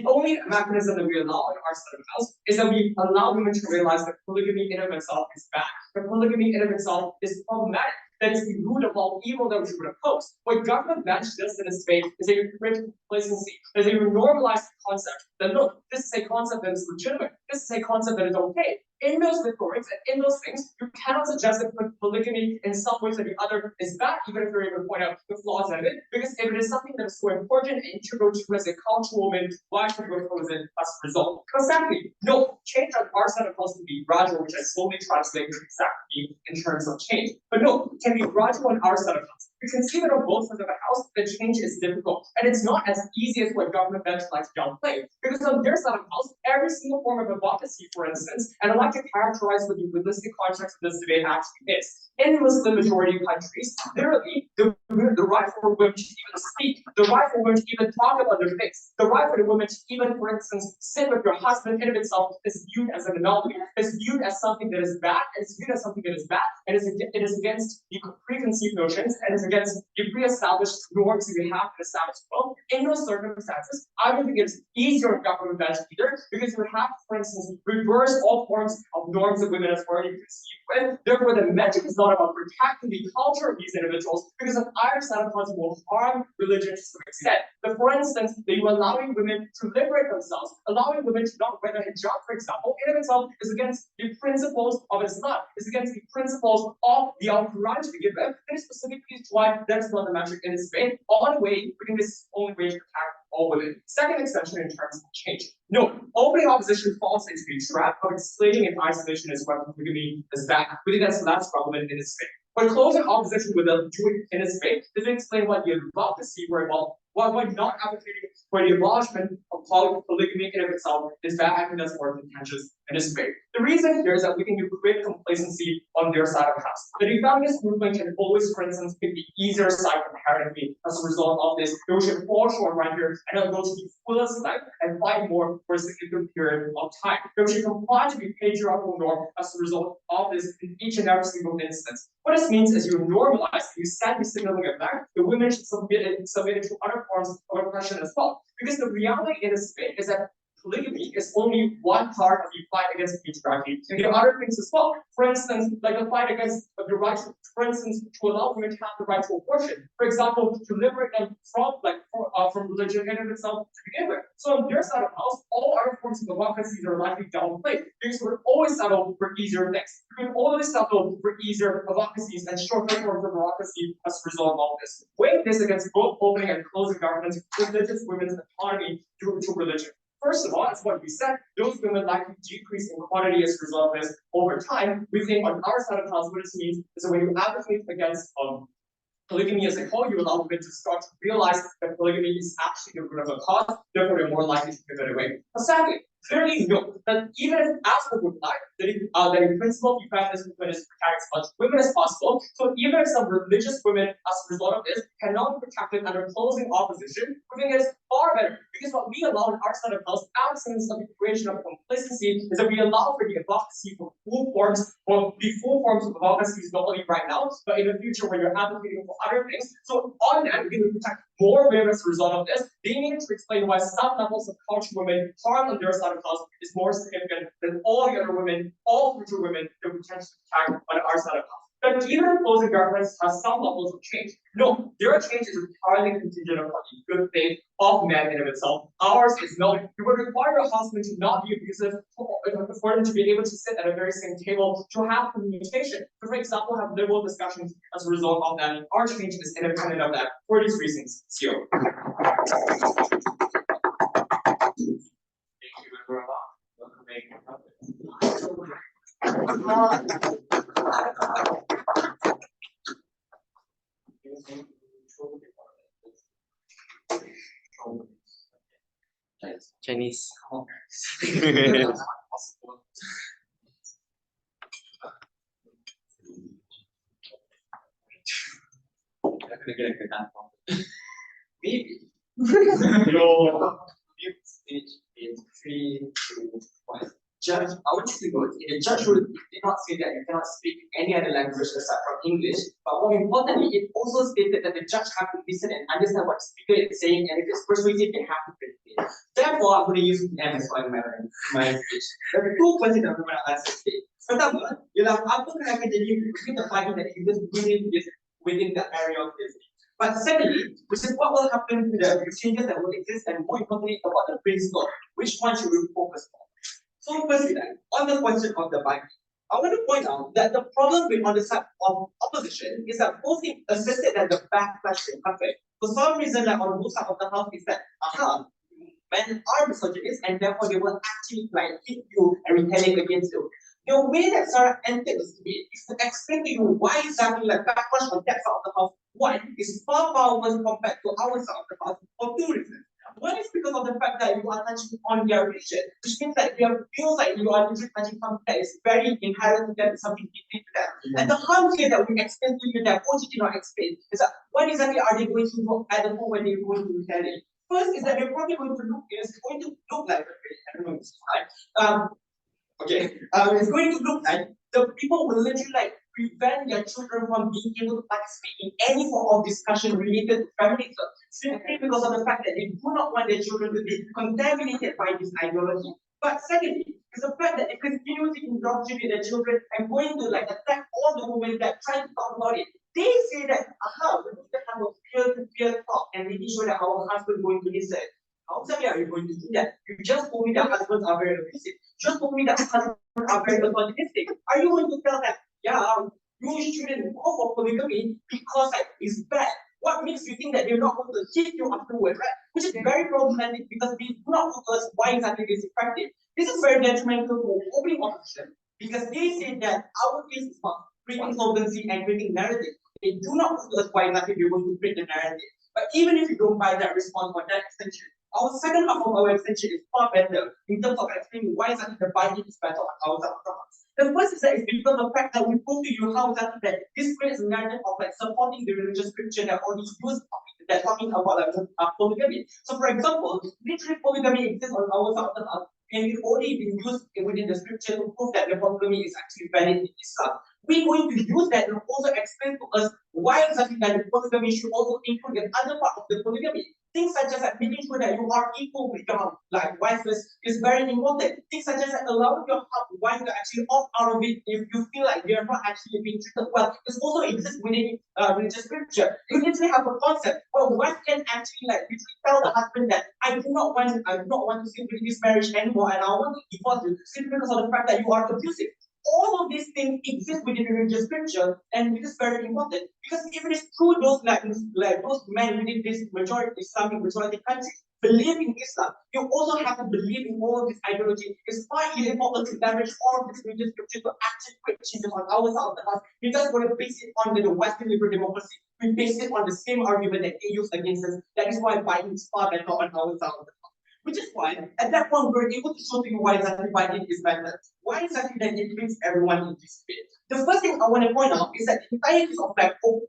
only mechanism that we allow in our set of house is that we allow women to realize that polygamy in and of itself is bad. That polygamy in and of itself is problematic. That is the root of all evil that we should oppose. What government bench does in this debate is they create complacency, as they normalize the concept that look, this is a concept that is legitimate, this is a concept that is okay. In those rhetorics and in those things, you cannot suggest that polygamy in some ways or the other is bad, even if you're able to point out the flaws in it. Because if it is something that is so important and integral to you as a cultural movement, why should you oppose it as a result? Exactly. No, change on our side of house can be gradual, which I slowly translate to exactly in terms of change. But no, it can be gradual on our side of house. You can see that on both sides of the house, the change is difficult. And it's not as easy as what government bench likes to downplay. Because on their side of the house, every single form of advocacy, for instance, and I like to characterize what the realistic context of this debate actually is. In Muslim majority countries, literally, the right for women to even speak, the right for women to even talk about their faith, the right for the women to even, for instance, sit with your husband in of itself is viewed as an anomaly, is viewed as something that is bad, and is viewed as something that is bad, and it is against the preconceived notions, and is against the pre-established norms that we have in the status quo. In those circumstances, I don't think it's easier in government bench either, because you have, for instance, reverse all forms of norms that women have already conceived with. Therefore, the metric is not about protecting the culture of these individuals, because an either side of concept will harm religion to some extent. But for instance, that you allowing women to liberate themselves, allowing women to not wear a hijab, for example, in of itself is against the principles of Islam, is against the principles of the Quran to begin with. And specifically is why that's not the metric in this debate. On the way, we think this is the only way to attack all women. Second extension in terms of change. No, opening opposition falls into the trap of explaining in isolation as well polygamy is bad. We think that's less relevant in this debate. But closing opposition with them doing in this debate doesn't explain what the advocacy were involved. Why not advocating for the abolishment of polygamy in of itself is bad. I think that's more contentious in this debate. The reason here is that we can create complacency on their side of the house. The feminist movement can always, for instance, pick the easier side comparatively as a result of this. They should fall short right here and then go to the fullest length and fight more for a significant period of time. They should comply to the patriarchal norm as a result of this in each and every single instance. What this means is you normalize, you send the signaling effect, the women should submit it to other forms of oppression as well. Because the reality in this debate is that polygamy is only one part of the fight against patriarchy. And there are other things as well. For instance, like the fight against the right, for instance, to allow women to have the right to abortion. For example, to liberate them from religion in of itself to begin with. So on their side of the house, all other forms of advocacies are likely downplayed because we're always settled for easier things. We can always settle for easier advocacies and shorter forms of advocacy as a result of this. Weighing this against both opening and closing governments religious women's autonomy to religion. First of all, as what we said, those women likely decrease in quantity as a result of this over time. We think on our side of the house, what this means is that when you advocate against polygamy as a whole, you allow women to start to realize that polygamy is actually the root of the cause, therefore they're more likely to give it away. But secondly, clearly note that even if as we would like, that in principle, the feminist movement is to protect as much women as possible. So even some religious women, as a result of this, cannot be protected under closing opposition, proving it is far better. Because what we allow in our set of house, absence of the creation of complacency, is that we allow for the advocacy for full forms, or the full forms of advocacy is not only right now, but in the future when you're advocating for other things. So on that, we can protect more women as a result of this. Being able to explain why some levels of cultural women harm on their side of house is more significant than all the other women, all future women that we potentially attack on our side of house. But even closing governments has some levels of change. No, their change is entirely contingent upon the good faith of man in of itself. Ours is not. It would require a husband to not be abusive for them to be able to sit at a very same table, to have communication, to, for example, have liberal discussions as a result of that. Our change is independent of that for these reasons. See you. Thank you very much. Chinese. Maybe. Your stage is 3, 2, 1. Judge, I want you to go. The judge did not say that you cannot speak any other language aside from English, but more importantly, it also stated that the judge has to listen and understand what the speaker is saying, and if it's persuasive, they have to predict it. Therefore, I'm going to use M as well in my speech. There are 2 questions I'm going to answer today. Pertama, ialah apa yang akan jadi kita fighting that exists within the area of this. But secondly, which is what will happen to the changes that will exist, and more importantly, about the principle, which one should we focus on? So firstly, on the question of the Bible, I want to point out that the problem with on the side of opposition is that both things assisted that the backlash will happen. For some reason, like on both sides of the house, is that men are misogynists, and therefore they will actually like hit you and retaliate against you. The way that Sarah entered this debate is to explain to you why exactly like backlash on that side of the house, one, is far worse compared to our side of the house for 2 reasons. One is because of the fact that you are touching on their religion, which means that you feels like you are touching something that is very inherent to them, something deeply to them. And the harm here that we explain to you that OG did not explain is that what exactly are they going to do at the point when they're going to retaliate? First is that they're probably going to look like I don't know this time. It's going to look like the people will literally like prevent their children from being able to participate in any form of discussion related to feminism, simply because of the fact that they do not want their children to be contaminated by this ideology. But secondly, is the fact that they continue to indoctrinate their children and going to like attack all the women that try to talk about it. They say that, we need to have a peer-to-peer talk and making sure that our husband is going to listen. How exactly are you going to do that? You just told me that husbands are very abusive. You just told me that husbands are very misogynistic. Are you going to tell that, you shouldn't go for polygamy because it's bad? What makes you think that they're not going to hit you afterwards, right? Which is very problematic because we do not tell us why exactly this is effective. This is very detrimental to opening opposition because they say that our case is about creating solvency and creating narrative. They do not tell us why exactly we're going to create the narrative. But even if you don't buy that response or that extension, our second half of our extension is far better in terms of explaining why exactly the Bible is better on our side. The first is that it's because of the fact that we prove to you how exactly that this creates a narrative of like supporting the religious scripture that only use that talking about like polygamy. So for example, literally polygamy exists on our side of the house, and it only been used within the scripture to prove that the polygamy is actually valid in Islam. We're going to use that and also explain to us why exactly that the polygamy should also include the other part of the polygamy. Things such as like making sure that you are equal with your like wives is very important. Things such as like allowing your wife to actually opt out of it if you feel like they are not actually being treated well. This also exists within religious scripture. You literally have a concept where wife can actually like literally tell the husband that I do not want to stay with this marriage anymore and I want to divorce you simply because of the fact that you are abusive. All of these things exist within religious scripture, and it is very important because if it is true those those men within this majority Islamic majority countries believe in Islam, you also have to believe in all of this ideology. It's quite important to leverage all of this religious scripture to actually create changes on our side of the house. We just want to base it on the Western liberal democracy. We base it on the same argument that they use against us. That is why Biden is far better on our side of the house. Which is why, at that point, we're able to show to you why exactly binding is better. Why exactly that it brings everyone into space. The first thing I want to point out is that the entire case of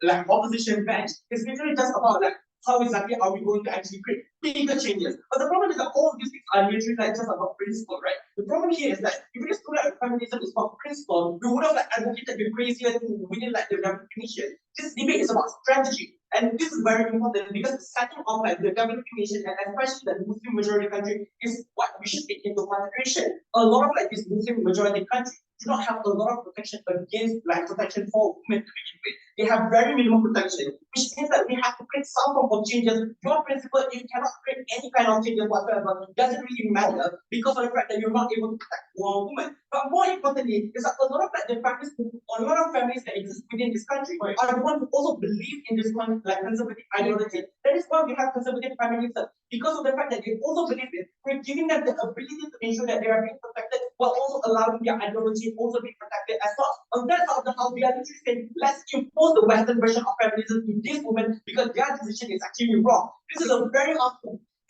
like opposition bench is literally just about like how exactly are we going to actually create bigger changes. But the problem is that all these things are literally like just about principle, right? The problem here is that if we just thought that feminism is about principle, we would have like advocated the crazier thing within like the definition. This debate is about strategy. And this is very important because the setting of like the definition and especially the Muslim majority country is what we should take into consideration. A lot of like these Muslim majority countries do not have a lot of protection against like protection for women to begin with. They have very minimum protection, which means that we have to create some form of changes. Your principle, if you cannot create any kind of changes whatsoever, doesn't really matter because of the fact that you're not able to protect one woman. But more importantly, is that a lot of like the families, a lot of families that exist within this country are the ones who also believe in this one like conservative ideology. That is why we have conservative feminism, because of the fact that they also believe it. We're giving them the ability to ensure that they are being protected while also allowing their ideology also be protected as well. On that side of the house, we are literally saying, let's impose the Western version of feminism to these women because their decision is actually wrong. This is a very hard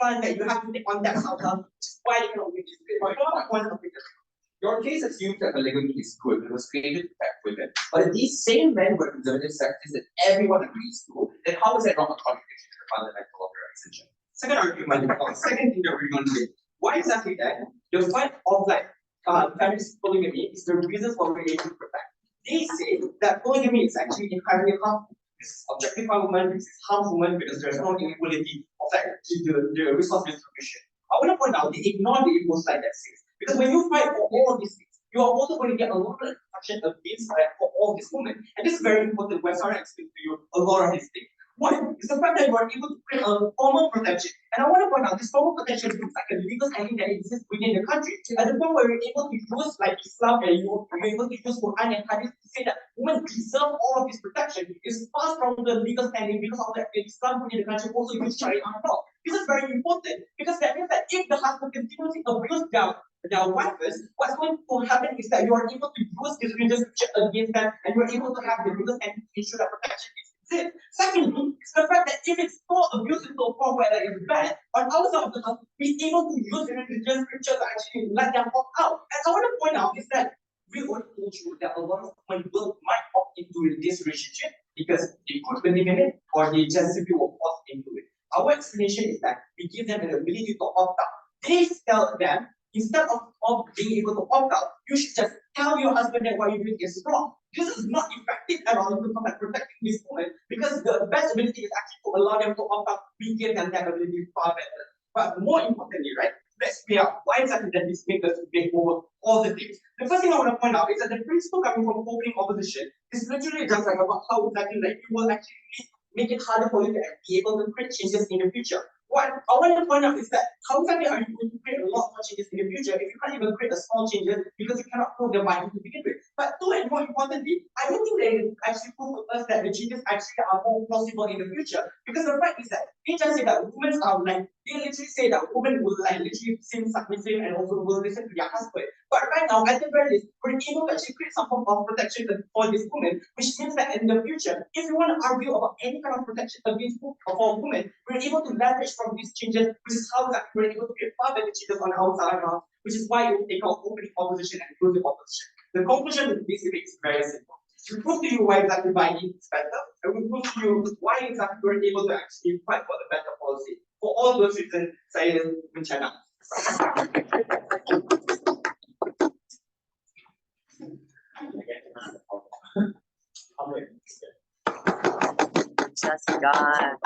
plan that you have to take on that side of the house, which is why they cannot win this debate. Your case assumes that polygamy is good. It was created to protect women. But if these same men were conservative sectors that everyone agrees to, then how is that not a contradiction to the fundamental of your extension? Second argument, or second thing that we're going to say, why exactly that? The fight of like feminist polygamy is the reasons why we're able to protect. They say that polygamy is actually inherently harmful. This is objectify women, this is harm women because there's no inequality of like the resource distribution. I want to point out they ignore the equal side that says because when you fight for all of these things, you are also going to get a lot of protection against for all these women. And this is very important when Sarah explains to you a lot of these things. One is the fact that you are able to create a formal protection. And I want to point out this formal protection looks like a legal standing that exists within the country. At the point where you're able to use like Islam and you're able to use Quran and Hadith to say that women deserve all of this protection is far from the legal standing because of the Islam within the country also use Sharia law. This is very important because that means that if the husband continues to abuse their wives, what's going to happen is that you are able to use this religious against them and you're able to have the legal standing to ensure that protection is it. Secondly, it's the fact that if it's so abusive to a point where that is bad, on our side of the house, be able to use religious scripture to actually let them opt out. And I want to point out is that we already told you that a lot of people might opt into this relationship because they could believe in it or they just simply were forced into it. Our explanation is that we give them an ability to opt out. They tell them, instead of being able to opt out, you should just tell your husband that what you're doing is wrong. This is not effective at all in terms of protecting this woman because the best ability is actually to allow them to opt out. We give them that ability far better. But more importantly, right, let's clear out why exactly that this makes us debate over all the things. The first thing I want to point out is that the principle coming from opening opposition is literally just like about how exactly like you will actually make it harder for you to be able to create changes in the future. What I want to point out is that how exactly are you going to create a lot more changes in the future if you can't even create a small changes because you cannot prove them by to begin with. But two and more importantly, I don't think they actually prove to us that the changes actually are more possible in the future. Because the fact is that they just say that women are like they literally say that women will like literally seem submissive and also will listen to their husband. But right now, at the very least, we're able to actually create some form of protection for these women, which means that in the future, if you want to argue about any kind of protection against for women, we're able to leverage from these changes, which is how that we're able to create far better changes on our side now, which is why we take out opening opposition and inclusive opposition. The conclusion of this debate is very simple. We prove to you why exactly buying is better, and we prove to you why exactly we're able to actually fight for the better policy. For all those reasons, saya mencadang. Just God.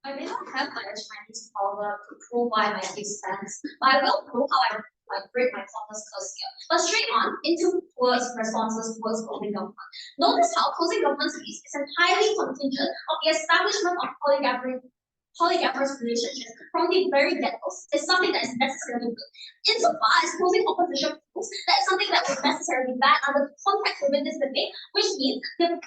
I may not have like a Chinese proverb to prove why my case stands, but I will prove how I break my father's curse here. But straight on into towards responses towards closing government. Notice how closing government's case is entirely contingent of the establishment of polygamous relationships from the very get-go is something that is necessarily good. Insofar as closing opposition proves that is something that was necessarily bad under the context within this debate, which means the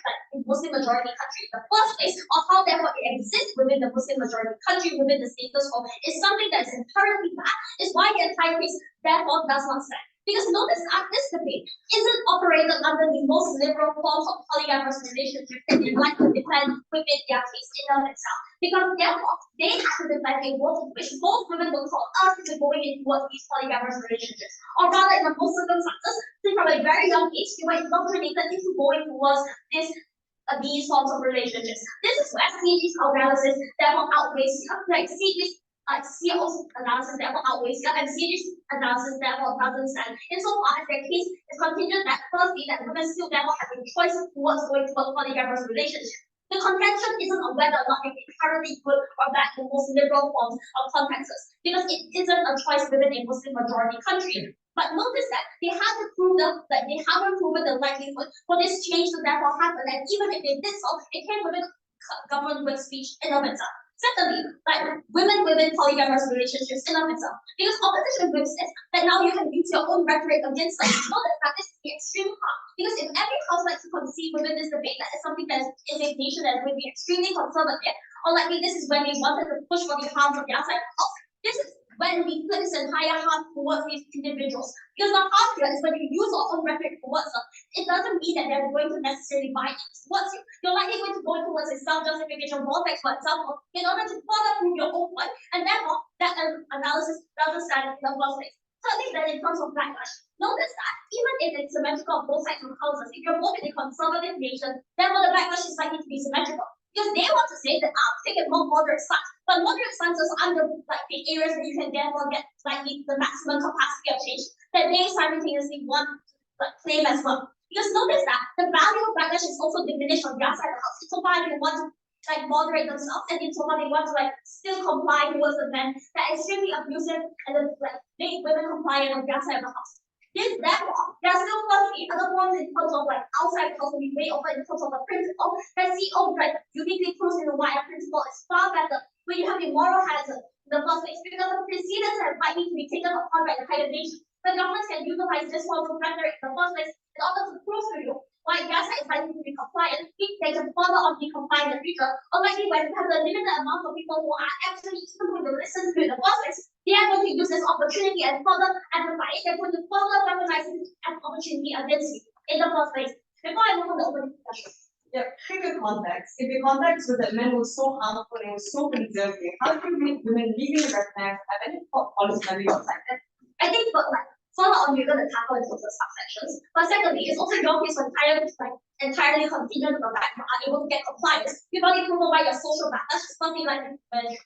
Muslim majority country in the first place, or how therefore it exists within the Muslim majority country within the status quo, is something that is inherently bad, is why the entire case therefore does not stand. Because notice that this debate isn't operated under the most liberal forms of polygamous relationships that they like to defend within their case in and of itself. Because therefore, they have to defend a world in which most women will call us to going in towards these polygamous relationships. Or rather, in most circumstances, from a very young age, they were indoctrinated into going towards these forms of relationships. This is where CG's analysis therefore outweighs, like CG's CO's analysis therefore outweighs and CG's analysis therefore doesn't stand. Insofar as their case is contingent that firstly that women still therefore have a choice towards going towards polygamous relationships. The contention isn't on whether or not it's inherently good or bad in most liberal forms of contexts, because it isn't a choice within a Muslim majority country. But notice that they had to prove that they haven't proven the likelihood for this change to therefore happen, and even if they did so, it came within government speech in of itself. Secondly, like women within polygamous relationships in of itself. Because opposition groups says that now you can use your own rhetoric against them. Notice that this is the extreme harm. Because if every house likes to concede within this debate that is something that is a nation that will be extremely conservative, or likely this is when they wanted to push for the harm from the outside house, this is when we flip this entire harm towards these individuals. Because the harm here is when you use your own rhetoric towards them, it doesn't mean that they're going to necessarily buy it towards you. You're likely going to go towards a self-justification vortex, for example, in order to further prove your own point, and therefore that analysis doesn't stand in the first place. So I think that in terms of backlash, notice that even if it's symmetrical on both sides of houses, if you're both in a conservative nation, therefore the backlash is likely to be symmetrical. Because they want to say that take a more moderate stance, but moderate stances are the areas where you can therefore get the maximum capacity of change that they simultaneously want to claim as well. Because notice that the value of backlash is also diminished on the outside of the house. So far they want to moderate themselves, and so far they want to still comply towards the men that are extremely abusive and make women compliant on the outside of the house. This therefore, there are still firstly other forms in terms of outside house will be way over in terms of the principle that CO uniquely proves in the wider principle is far better when you have a moral hazard in the first place, because the precedents are likely to be taken upon by the higher nation. The government can utilize this form of rhetoric in the first place in order to prove to you why Gaza is likely to be compliant, if they can further on be compliant in the future, or likely when you have a limited amount of people who are actually even going to listen to it in the first place, they are going to use this opportunity and further amplify it. They're going to further weaponize it as opportunity against you in the first place. Before I move on to the opening discussion. Yeah, trigger context. If the context was that men were so harmful and was so conservative, how could we make women legally recognized have any policy outside that? I think further on you're going to tackle into the subsections. But secondly, it's also your case entirely contingent on the fact you are able to get compliance. You've already proven by your social backlash is something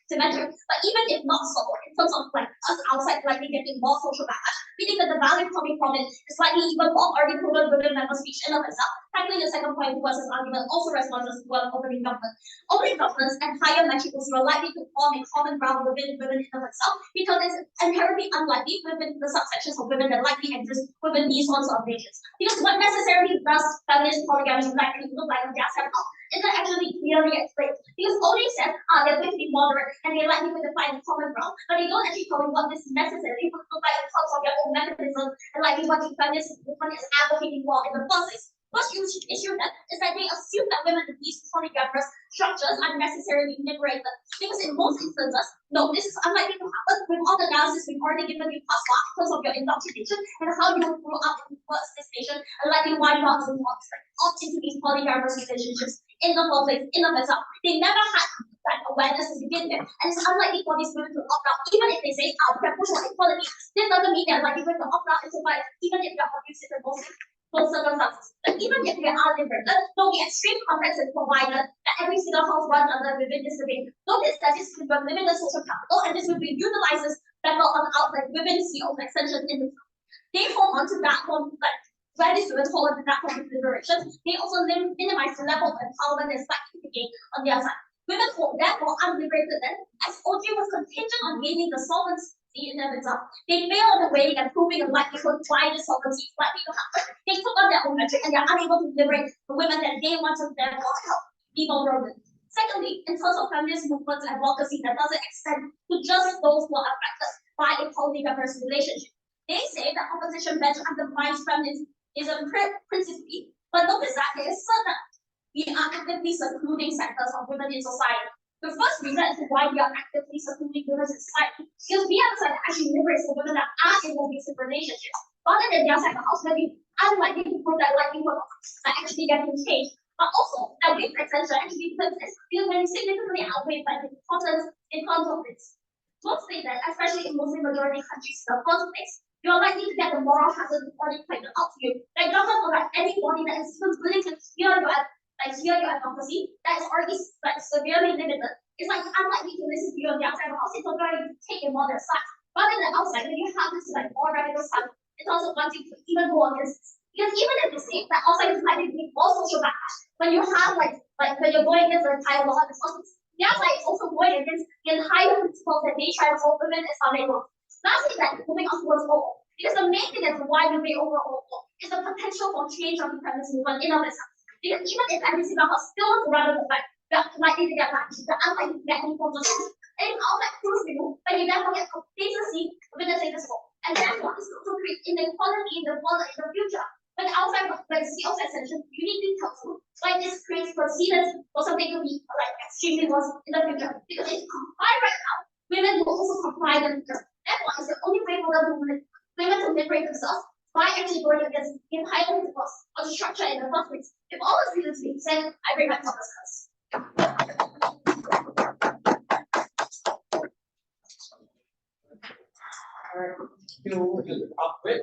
symmetric. But even if not so, in terms of us outside likely getting more social backlash, we think that the value coming from it is likely even more already proven within member speech in of itself. Tackling the second point versus argument also responds to opening government. Opening governments and higher metricals are likely to form a common ground within women in of itself, because it's inherently unlikely within the subsections of women that likely exist within these sorts of nations. Because what necessarily does feminist polygamy likely look like on the outside of is not actually clearly explained. Because all they said they're going to be moderate and they're likely going to find a common ground, but they don't actually tell you what this necessarily would look like in terms of their own mechanism and likely what the feminist movement is advocating for in the first place. First issue then is that they assume that women in these polygamous structures are necessarily liberated. Because in most instances, no, this is unlikely to happen. With all the analysis we've already given you past in terms of your indoctrination and how you grew up in this nation, and likely why not opt into these polygamous relationships in the first place, in of itself. They never had that awareness to begin with, and it's unlikely for these women to opt out, even if they say, we can push for equality. This doesn't mean they're likely going to opt out into life, even if they're abusive in most circumstances. But even if they are liberated, though the extreme context is provided that every single house runs under within this debate, notice that this will limit the social capital, and this will be utilizes better on outright within CO extension in the they hold on to that one, where these women hold on to that form of liberation, they also minimize the level of empowerment and likely to gain on the other side. Women hold therefore unliberated then, as OG was contingent on gaining the solvency in of itself. They fail in the way and proving a likelihood why the solvency is likely to happen. They took on their own metric and they are unable to liberate the women that they want to therefore help be vulnerable. Secondly, in terms of feminist movements and advocacy, that doesn't extend to just those who are affected by a polygamous relationship. They say that opposition bench undermines feminism is a principle, but notice that it is certain we are actively secluding sectors of women in society. The first reason as to why we are actively secluding women in society is we understand that actually liberates the women that are in abusive relationships, rather than the outside the house, where we are likely to prove that likelihood of actually getting changed. But also, a big potential actually is very significantly outweighed by the importance in terms of this. Don't say that, especially in Muslim majority countries, in the first place, you are likely to get the moral hazard body pointed out to you. Like government or like anybody that is even willing to hear your advocacy, that is already severely limited. It's like unlikely to listen to you on the outside of the house. It's already taken more than side. Rather than outside, when you have this more radical side, it's also wanting to even go against this. Because even if you say that outside is likely to be more social backlash, when you have when you're going against the entire law and the the outside is also going against the entire principles that they try to hold women as how they work. Lastly, that moving on towards overall. Because the main thing as to why we pay overall is the potential for change of the feminist movement in of itself. Because even if every single house still wants to run the fact that likely to get matched, the unlikely to get any forms of change, and all that proves to you that you therefore get complacency within the status quo. And therefore this also creates inequality in the world in the future. When outside outside section, you need to tell you this creates precedence for something to be extremely worse in the future. Because if you comply right now, women will also comply in the future. Therefore, it's the only way for women to liberate themselves by actually going against the entire principles of the structure in the first place. If all this reasons being said, I bring my topic discuss. To up with,